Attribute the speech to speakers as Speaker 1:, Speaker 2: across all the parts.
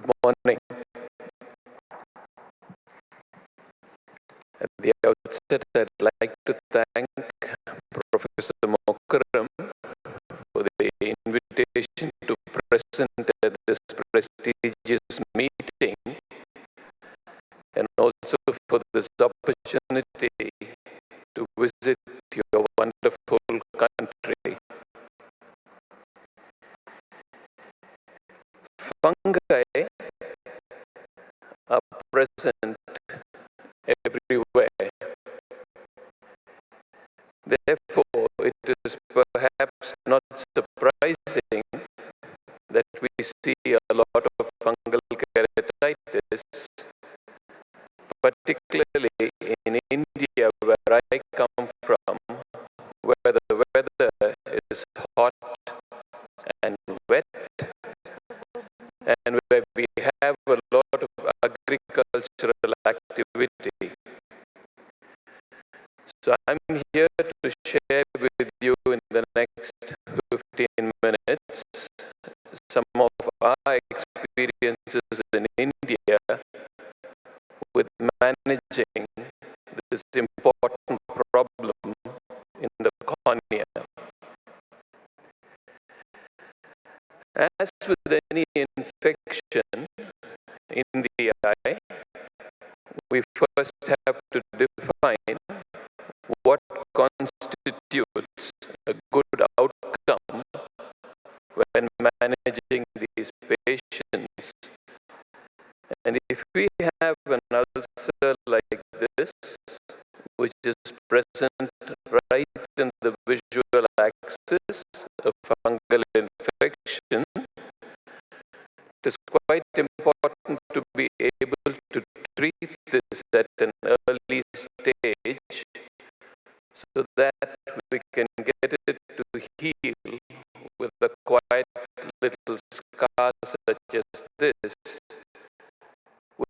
Speaker 1: Good morning. At the outset, I'd like to thank Professor Mokaram for the invitation to present at this prestigious meeting, and also for this opportunity to visit your wonderful country. Fungi are present everywhere. Therefore, it is perhaps not surprising that we see a lot of fungal keratitis, particularly in India, where I come from, where the weather is hot and wet, and where we have a lot of agricultural activity. So I'm here to share with you in the next 15 minutes some of our experiences in India with managing this important problem in the cornea. As with any infection in the eye, we first have to define what constitutes a good outcome when managing these patients. And if we have an ulcer like this, which is present right in the visual axis of fungal infection, it is quite important to be able to treat this at an early stage so that we can get it to heal with a quite little scar such as this,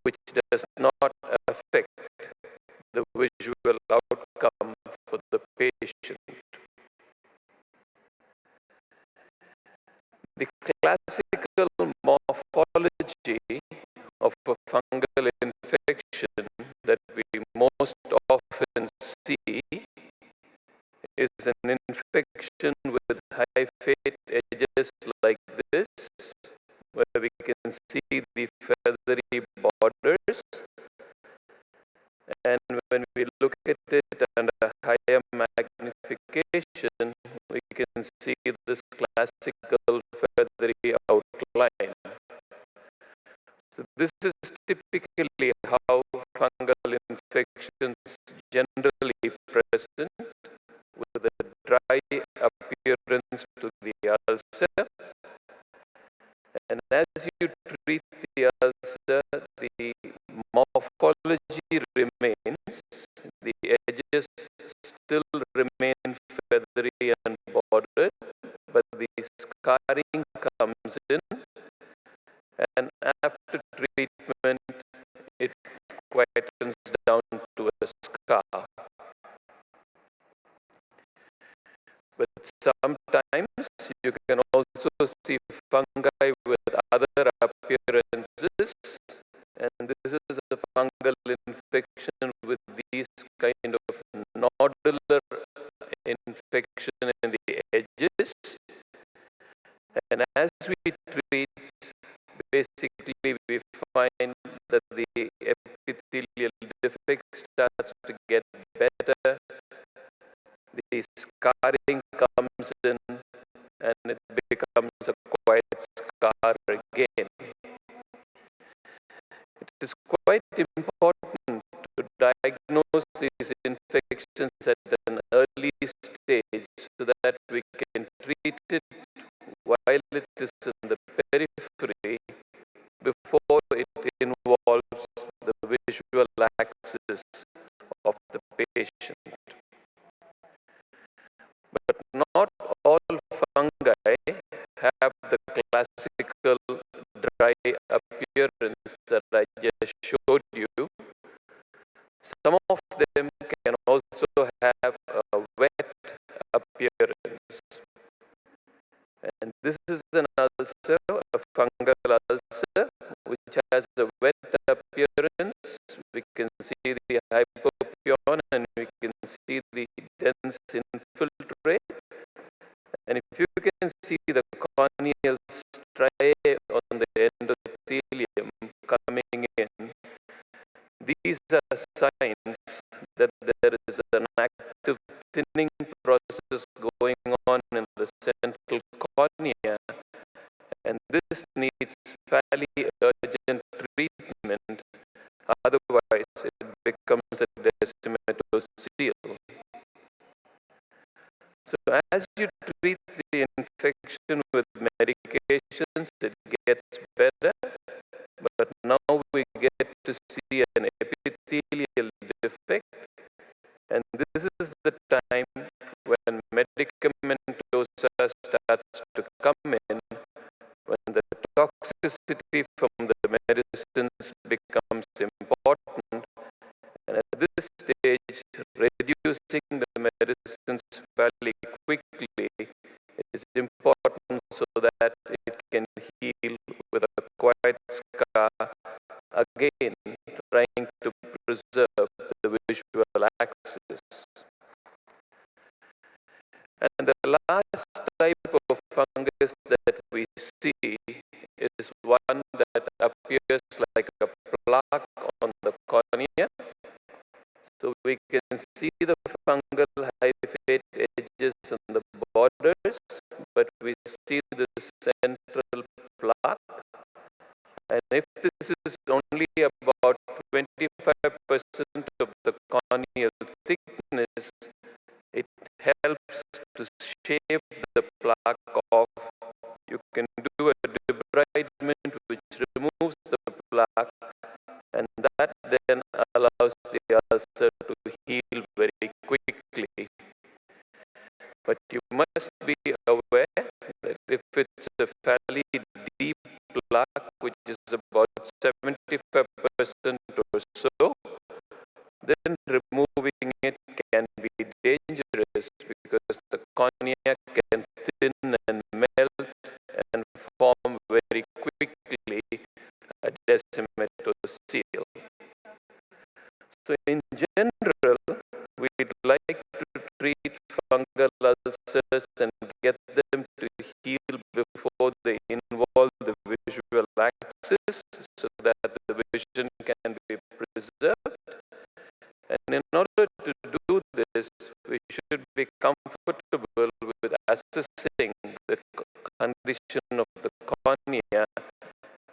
Speaker 1: which does not affect the visual outcome for the patient. The classical morphology of a fungal infection that we most often see is an infection with hyphate edges like this, where we can see the feathery borders, and when we look at it under higher magnification, we can see this classical feathery outline. So this is typically how fungal infections generally present, with a dry appearance to the ulcer. And as you treat the ulcer, the morphology remains, the edges still remain feathery and bordered, but the scarring comes in, and after treatment, it quietens down to a scar. But sometimes you can also see fungi with other appearances, and this is a fungal infection with these kind of nodular infection in the edges. And as we treat, basically we find that the epithelial defect starts to get better, the scarring comes in, and it becomes a quiet scar again. It is quite important to diagnose these infections at an early stage so that we can treat it while it is in the periphery before it involves the visual axis of the patient. But not all fungi have the classical dry appearance that I just showed you. Some of them can also have a wet appearance. And this is an ulcer, a fungal ulcer, which see the hypopion and we can see the dense infiltrate. And if you can see the corneal striae on the endothelium coming in, these are signs that there is an active thinning process going on in the central cornea, and this needs fairly urgent treatment, otherwise it becomes a descemetocele. So as you treat the infection with medications, it gets better, but now we get to see an epithelial defect, and this is the time when medicamentosa starts to come in, when the toxicity from the medicines becomes important, and at this stage, reducing the medicines fairly quickly is important so that it can heal with a quiet scar, again trying to preserve the visual axis. And the last type of fungus that we see is one that appears like a plaque on the cornea. So we can see the fungal hyphate edges and the borders, but we see the central plaque. And if this is only about 25% of the corneal thickness, it helps to shave the plaque off. You can do a debridement which removes the plaque, and that then allows the ulcer to heal very quickly. But you must be aware that if it's a fairly deep plaque, which is about 75% or so, then removing it can be dangerous because the cornea can thin and melt and form very quickly a descemetocele. So in general, we'd like to treat fungal ulcers and get them to heal before they involve the visual axis so that the vision can be preserved. And in order to do this, we should be comfortable with assessing the condition of the cornea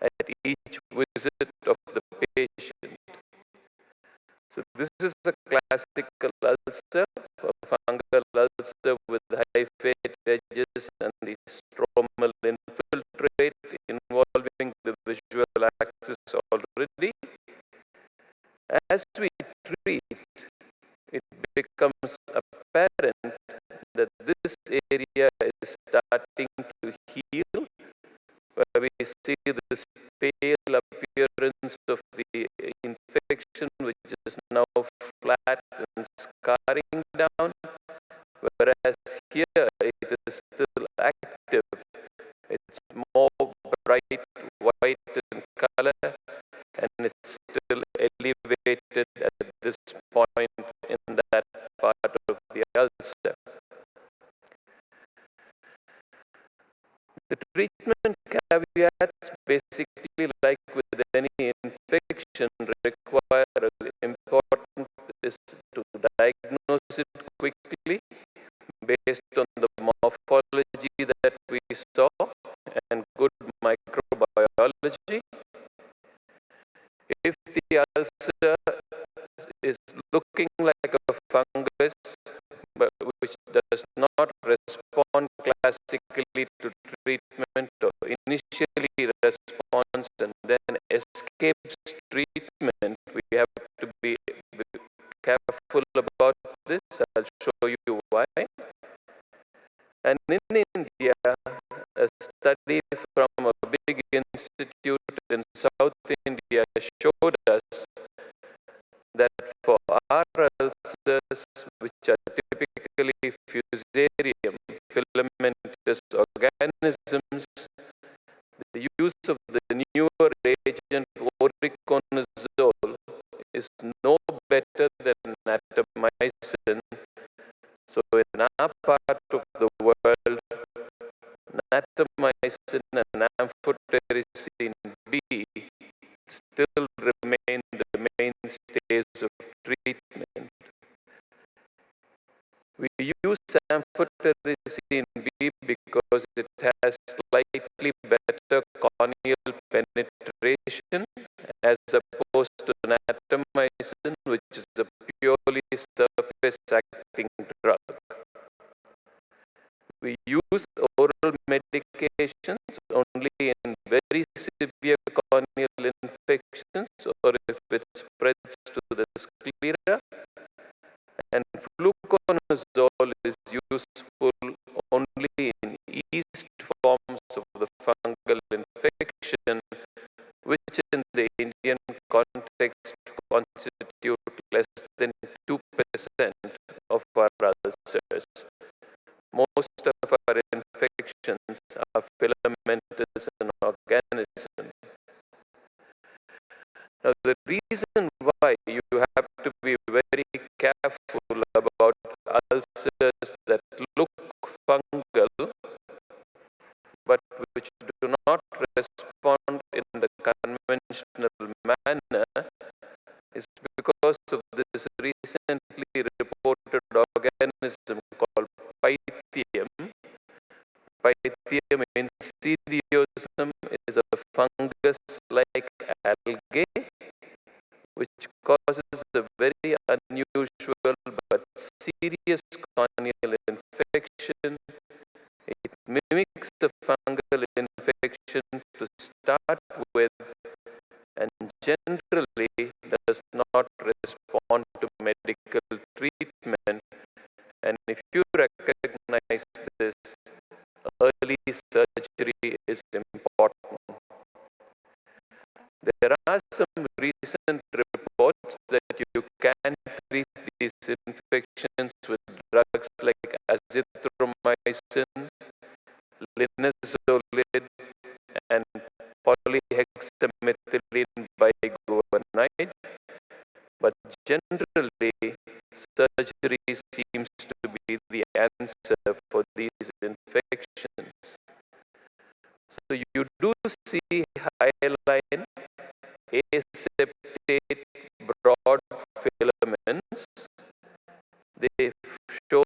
Speaker 1: at each visit of the patient. So this is a classical ulcer, a fungal ulcer with hyphate edges and the stromal infiltrate involving the visual axis already. As we treat, it becomes apparent that this area is starting to heal, where we see this pale appearance of the infection, which is now flat and scarring down, whereas here it is still active. It's more bright white in color, and it's still elevated at this point in that part of the ulcer. The treatment caveats, basically like with any infection, require important is to diagnose it quickly based on the morphology that we saw and good microbiology. If the ulcer is looking like a fungus, but which does not respond classically to treatment or initially responds and then escapes treatment, we have to be careful about this. I'll show you why. And in India, a study from a big institute in South India showed us that for our ulcers, which are typically fusarium filamentous organisms, the use of the newer agent oriconazole is no better than natamycin. So in our part of the world, natamycin and amphotericin B still remain the mainstays of treatment. We use amphotericin B because it has slightly better corneal penetration as opposed to natamycin, which is a purely surface-acting drug. We use oral medications only in very severe corneal infections or if it spreads to the sclera. And fluconazole is useful only in yeast forms of the fungal infection, which in the Indian context constitute less than 2% of our ulcers. Most of our infections are filamentous in organism. Now, the reason why you have to be very careful about ulcers that look fungal but which do not respond in the conventional manner is because of this recently reported organism called Pythium. Pythium insidiosum is a fungus-like algae which causes a very unusual but serious corneal infection. It mimics the fungal infection to start with and generally does not respond to medical treatment. And if you recognize this, early surgery is important. There are some recent reports that you can treat these infections with drugs like azithromycin, linezolid, and polyhexamethylene biguanide, but generally surgery seems to be the answer for these infections. So you do see hyaline, aseptate, broad filaments. They show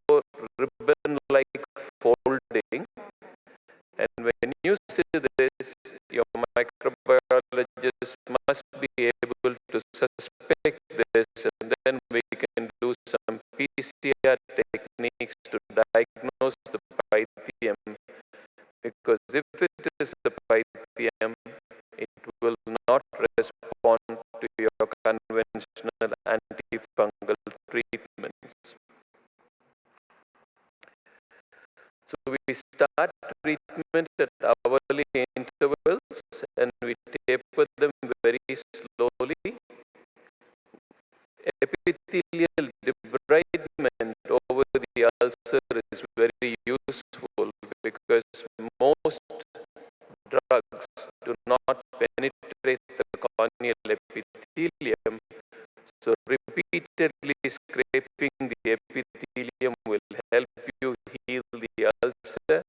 Speaker 1: ribbon-like folding. And when you see this, your microbiologist must be able to suspect this, and then we can do some PCR techniques to diagnose the pythium. Because if it is a pythium, it will not respond to your conventional antifungal treatments. So we start treatment at hourly intervals and we taper them very slowly. Epithelial debridement over the ulcer is very useful because most drugs do not penetrate the corneal epithelium. So repeatedly scraping the epithelium will help you heal the ulcer.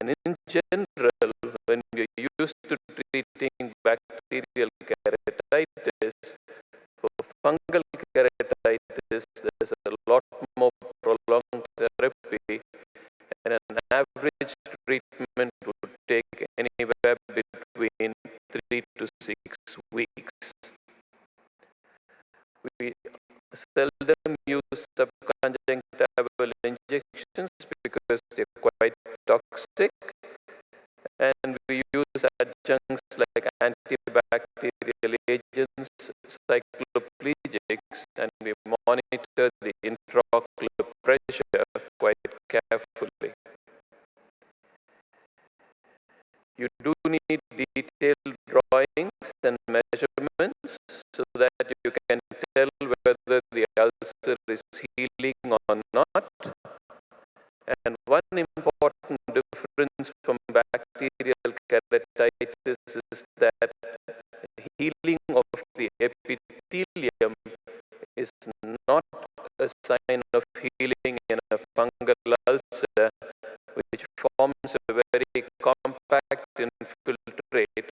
Speaker 1: And in general, when you're used to treating bacterial keratitis, for fungal keratitis, there's a lot more prolonged therapy, and an average treatment would take anywhere between 3 to 6 weeks. We seldom use subconjunctival injections because they're quite toxic, and we use adjuncts like antibacterial agents, cycloplegics, and we monitor the intraocular pressure quite carefully. You do need detailed drawings and measurements so that you can tell whether the ulcer is healing or not. And one important difference from bacterial keratitis is that healing of the epithelium is not a sign of healing in a fungal ulcer, which forms a very compact infiltrate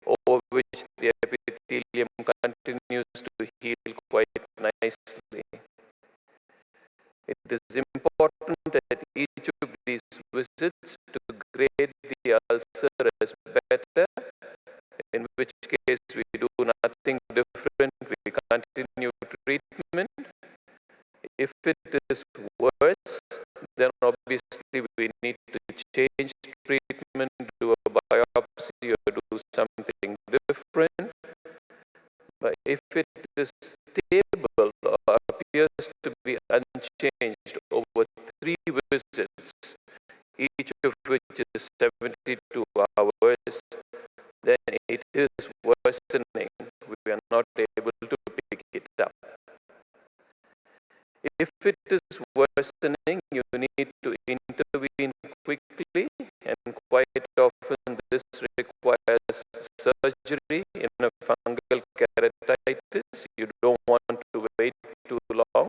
Speaker 1: over which the epithelium continues to heal quite nicely. It is important at each of these visits to grade the ulcer as better, in which case we do nothing different, we continue treatment. If it is worse, then obviously we need to change treatment, do a biopsy or do something different. But if it is stable or appears to be unchanged over 3 visits, each of which is 72 hours, then it is worsening. We are not able to pick it up. If it is worsening, you need to intervene quickly, and quite often this requires surgery in a fungal keratitis. You don't want to wait too long.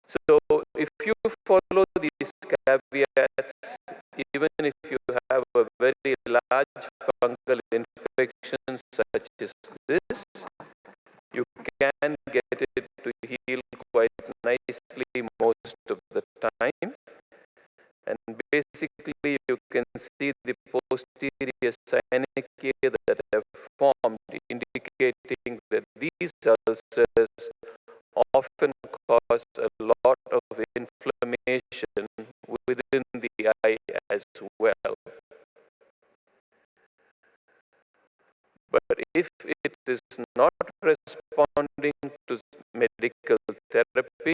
Speaker 1: So if you follow these caveats, even if you have a very large fungal infection such as this, you can get it to heal quite nicely most of the time. And basically you can see the posterior synechia that have formed, indicating that these ulcers often cause a lot of inflammation within the eye as well. But if it is not responding to medical therapy,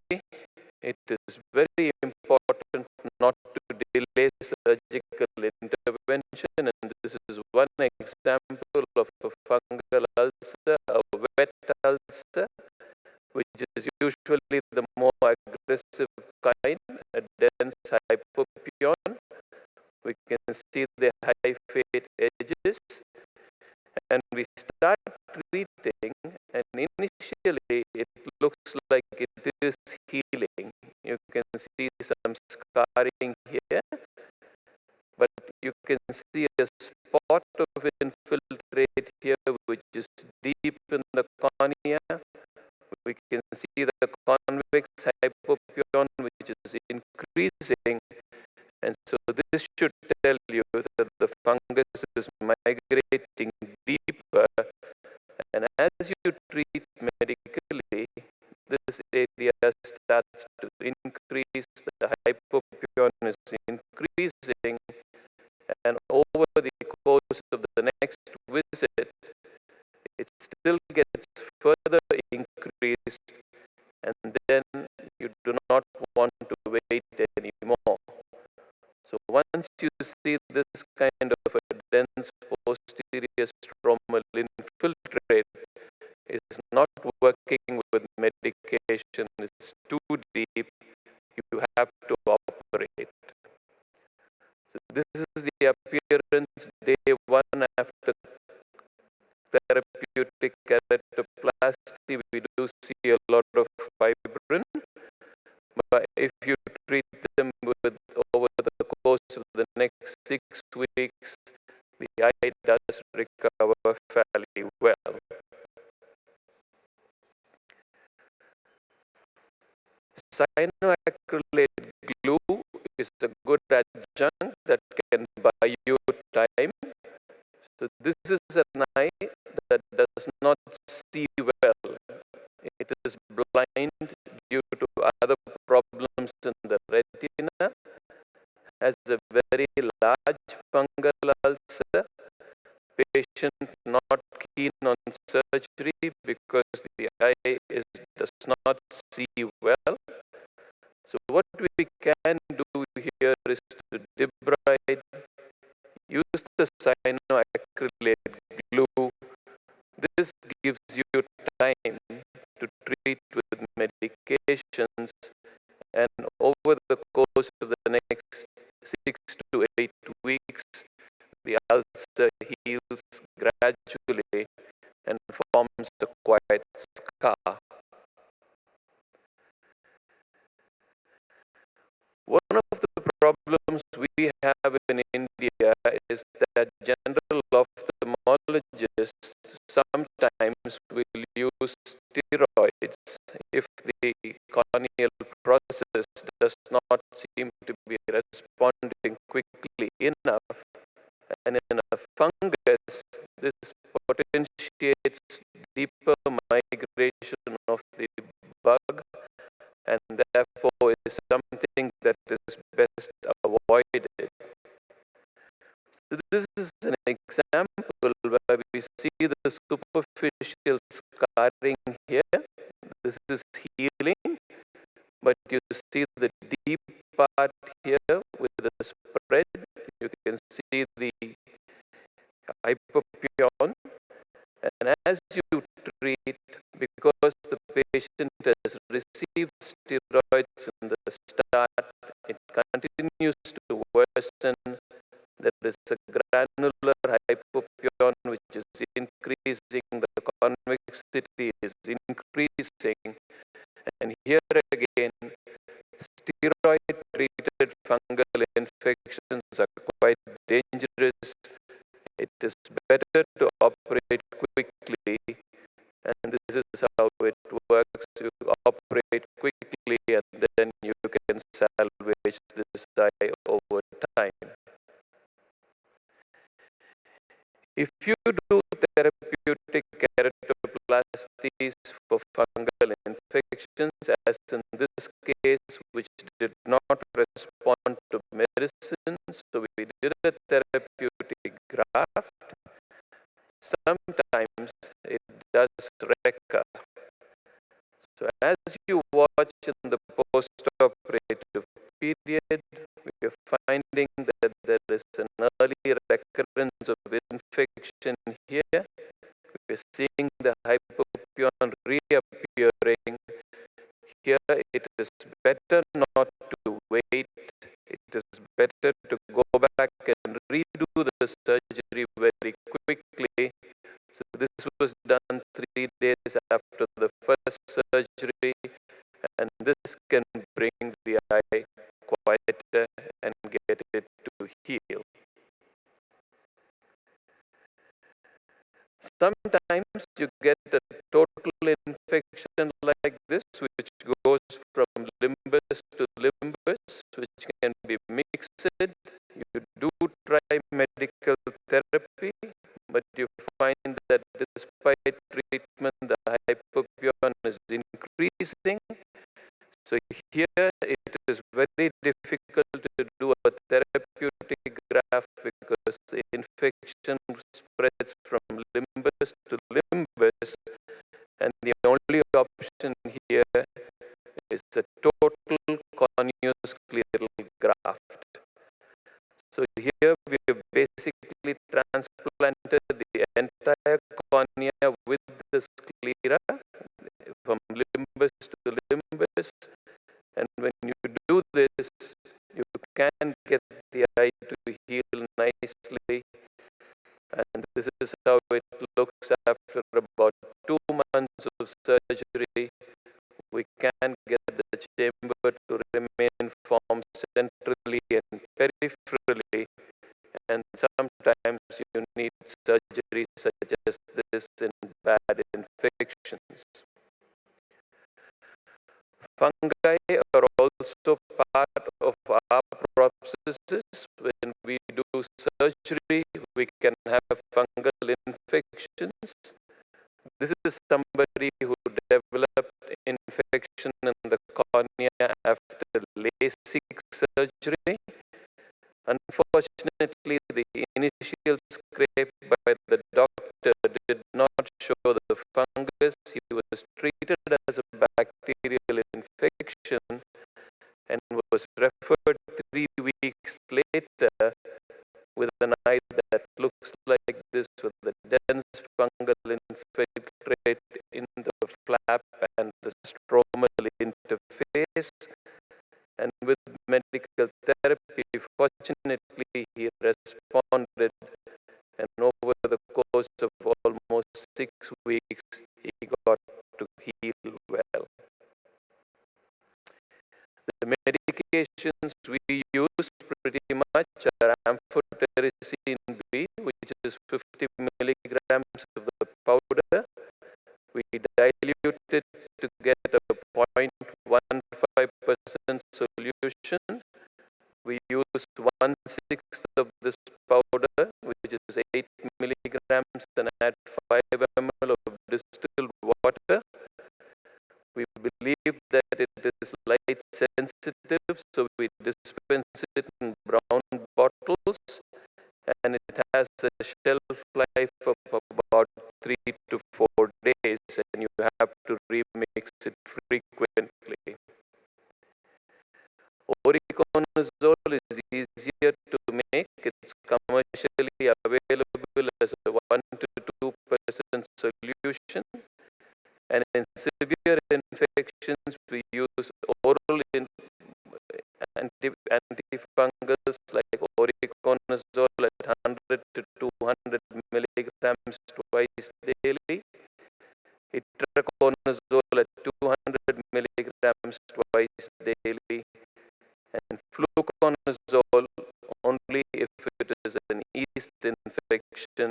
Speaker 1: it is very important not to delay surgical intervention. And this is one example of a fungal ulcer, a wet ulcer, which is usually the more aggressive kind, a dense hypopyon. We can see the hyphate edges, and we start treating, and initially it looks like it is healing. You can see some scarring here, but you can see a spot of infiltrate here which is deep in the cornea. We can see the convex hypopyon which is increasing, and so this should tell you that the fungus is migrating deeper, and as you treat medically, this area starts to increase, the hypopyon is increasing, and over the course of the next visit, it still gets further increased, and then you do not want to wait anymore. So once you see this kind of a dense posterior stromal infiltrate is not working with medication, it's too deep, you have to operate. So this is the appearance day 1 after therapeutic keratoplasty. We do see a lot of fibrin, but if you treat them with over the course of the next 6 weeks, the eye does recover fairly well. Cyanoacrylate glue is a good adjunct that can buy you time. So this is an eye that does not see well. It is blind due to other problems in the retina, has a very large fungal ulcer, patient not keen on surgery because the eye does not see well. So what we can do here is to debride, use the cyanoacrylate glue. This gives you time to treat with medications, and over the course of the next 6 to 8 weeks, the ulcer heals gradually and forms a quiet scar. we have in India is that general ophthalmologists sometimes will use steroids if the corneal process does not seem to be responding quickly enough. And in a fungus, this potentiates deeper migration of the bug, and therefore is something that is best avoided. So this is an example where we see the superficial scarring here. This is healing, but you see the deep part here with the spread. You can see the hypopion, and as you treat, because the patient has received steroids in the start, it continues to worsen. There is a granular hypopion which is increasing, the convexity is increasing, and here again, steroid-treated fungal infections are quite dangerous. It is better to operate quickly, and this is how it works. You operate quickly, and then you can salvage this eye over time. If you do therapeutic keratoplasties for fungal infections, as in this case, which did not respond to medicine, so we did a therapeutic graft, sometimes it does recur. So as you watch in the post-operative period, we are finding that there is an early recurrence of infection here. We are seeing the hypopion reappearing. Here it is better not to wait. It is better to go back and redo the surgery very quickly. So this was done 3 days after the first surgery, and this can bring the eye quieter and get it to heal. Sometimes you get a total infection like this, which goes from limbus to limbus, which can be mixed. You do try medical therapy, but you find that despite treatment, the hypopion is increasing. So here it is very difficult to do a therapeutic graft because the infection spreads from limbus to limbus, and the only option here is a total corneous scleral graft. So here we have basically transplanted the entire cornea with the sclera from limbus to limbus, and when you do this, you can get the eye to heal nicely, and this is how it looks after about 2 months of surgery. We can get the chamber to remain formed centrally and peripherally, and sometimes you need surgery such as this in bad infections. Fungi are also part of our processes. When we do surgery, we can have fungal infections. This is somebody who developed infection in the cornea after LASIK surgery. Unfortunately, the initial scrape by the doctor did not show the fungus. He was treated as a bacterial infection and was referred 3 weeks later with an eye that looks like this, with the dense fungal infiltrate in the flap and the stromal interface. And with medical therapy, fortunately, he responded, and over the course of almost 6 weeks, he got to heal well. The medications we use pretty much which are amphotericin B, which is 50 milligrams of the powder. We dilute it to get a 0.15% solution. We use 1/6 of this powder, which is 8 milligrams, and add 5 ml of distilled water. We believe that it is light sensitive, so we dispense it in brown bottles, and it has a shelf life of about 3 to 4 days, and you have to remix it frequently. Oriconazole is easier to make. It's commercially available as a 1 to 2% solution. And in severe infections, we use oral antifungals like oriconazole at 100 to 200 milligrams twice daily, itraconazole at 200 milligrams twice daily, and fluconazole only if it is an yeast infection,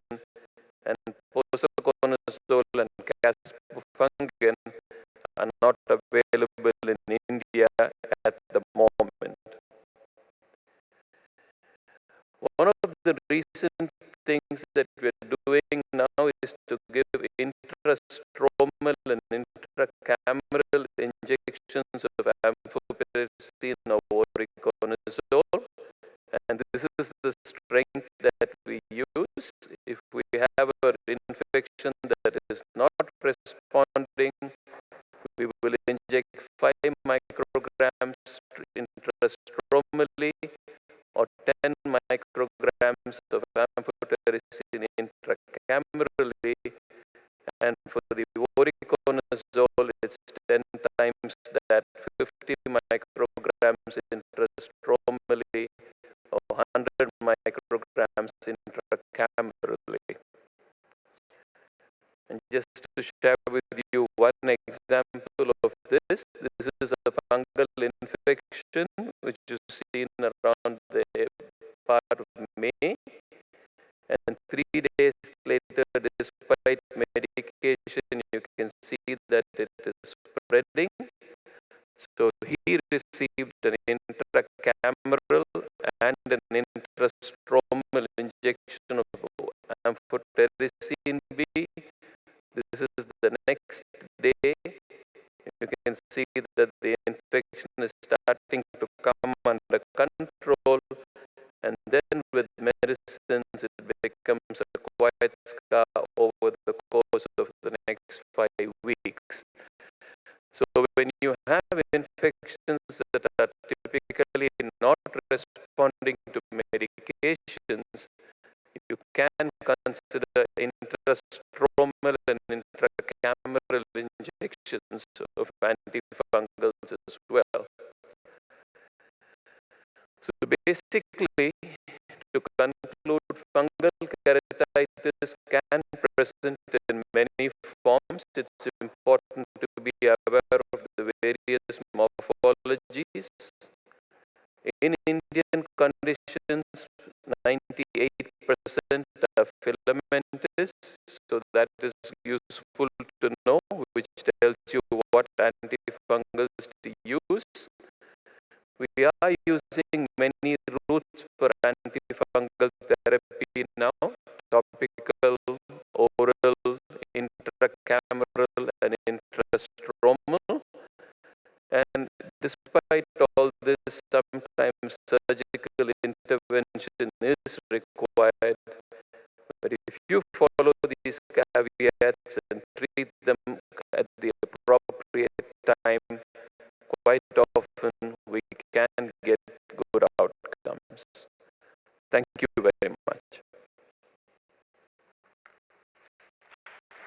Speaker 1: and posaconazole and caspofungin are not available in India at the moment. One of the recent things that we're doing now is to give intrastromal and intracameral injections of amphotericin or oriconazole, and this is the strength that we use. If we have an infection that is not responding, we will inject 5 micrograms intrastromally or 10 micrograms of amphotericin intracamerally, and for the oriconazole it's 10 times that, 50 micrograms intrastromally or 100 micrograms intracamerally. And just to share with you one example of this is a fungal infection which you see around the part of May, and 3 days later, despite medication, you can see that it is spreading. So he received an intracameral and an intrastromal injection of amphotericin B. This is the next day. You can see that the infection is starting to come under control, and then with medicines it becomes a quiet scar over the course of the next 5 weeks. So when you have infections that are typically not responding to medications, you can consider intrastromal and intracameral injections of antifungals as well. So basically, to conclude, fungal keratitis can present in many forms. It's important to be aware of the various morphologies. In Indian conditions, 98% are filamentous, so that is useful to know, which tells you what antifungals to use. We are using many routes for antifungal therapy now: topical, oral, intracameral, and intrastromal. And despite all this, sometimes surgical intervention is required. But if you follow these caveats and treat them at the appropriate time, quite